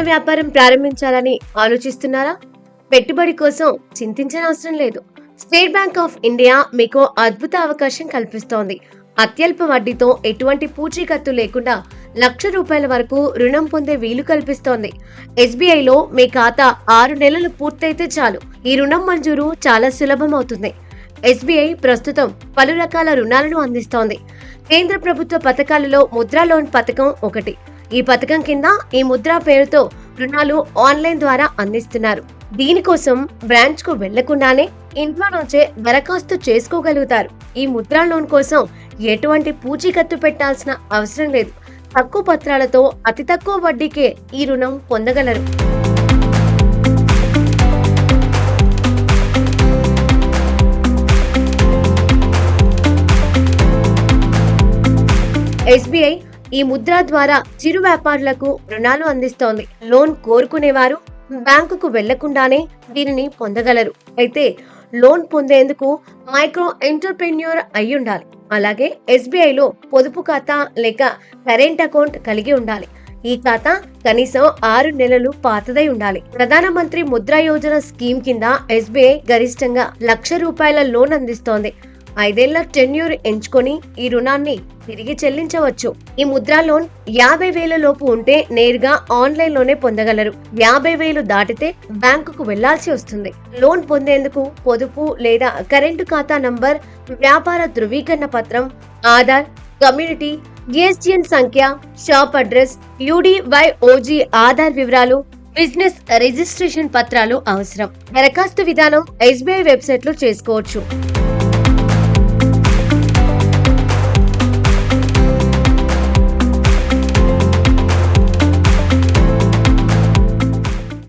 వ్యాపారం ప్రారంభించాలని ఆలోచిస్తున్నారా? పెట్టుబడి కోసం చింతించనవసరం లేదు. స్టేట్ బ్యాంక్ ఆఫ్ ఇండియా మీకు అద్భుత అవకాశం కల్పిస్తోంది. అత్యల్ప వడ్డీతో ఎటువంటి పూచీకత్తు లేకుండా ₹1,00,000 వరకు రుణం పొందే వీలు కల్పిస్తోంది. SBIలో మీ ఖాతా 6 నెలలు పూర్తయితే చాలు, ఈ రుణం మంజూరు చాలా సులభం అవుతుంది. SBI ప్రస్తుతం పలు రకాల రుణాలను అందిస్తోంది. కేంద్ర ప్రభుత్వ పథకాలలో ముద్రా లోన్ పథకం ఒకటి. ఈ పథకం కింద ఈ ముద్రా పేరుతో రుణాలు ఆన్లైన్ ద్వారా అందిస్తున్నారు. దీనికోసం బ్రాంచ్ కు వెళ్లకుండానే ఇంట్లో నుంచే దరఖాస్తు చేసుకోగలుగుతారు. ఈ ముద్రా లోన్ కోసం ఎటువంటి పూచీకత్తు పెట్టాల్సిన అవసరం లేదు. తక్కువ పత్రాలతో అతి తక్కువ వడ్డీకే ఈ రుణం పొందగలరు. SBI ఈ ముద్ర ద్వారా చిరు వ్యాపారులకు రుణాలు అందిస్తోంది. లోన్ కోరుకునేవారు బ్యాంకుకు వెళ్లకుండానే దీనిని పొందగలరు. అయితే లోన్ పొందేందుకు మైక్రో ఎంటర్‌ప్రెన్యూర్ అయి ఉండాలి. అలాగే SBIలో పొదుపు ఖాతా లేక కరెంట్ అకౌంట్ కలిగి ఉండాలి. ఈ ఖాతా కనీసం 6 నెలలు పాతదై ఉండాలి. ప్రధానమంత్రి ముద్రా యోజన స్కీమ్ కింద SBI గరిష్టంగా ₹1,00,000 లోన్ అందిస్తోంది. 5 ఏళ్ల టెన్యూర్ ఎంచుకొని ఈ రుణాన్ని తిరిగి చెల్లించవచ్చు. ఈ ముద్రా లోన్ 50,000 లోపు ఉంటే నేరుగా ఆన్లైన్ లోనే పొందగలరు. 50,000 దాటితే బ్యాంకుకు వెళ్లాల్సి వస్తుంది. లోన్ పొందేందుకు పొదుపు లేదా కరెంటు ఖాతా నంబర్, వ్యాపార ధృవీకరణ పత్రం, ఆధార్, కమ్యూనిటీ, GSTN సంఖ్య, షాప్ అడ్రస్, UDYOG ఆధార్ వివరాలు, బిజినెస్ రిజిస్ట్రేషన్ పత్రాలు అవసరం. దరఖాస్తు విధానం SBI వెబ్సైట్ లో చేసుకోవచ్చు.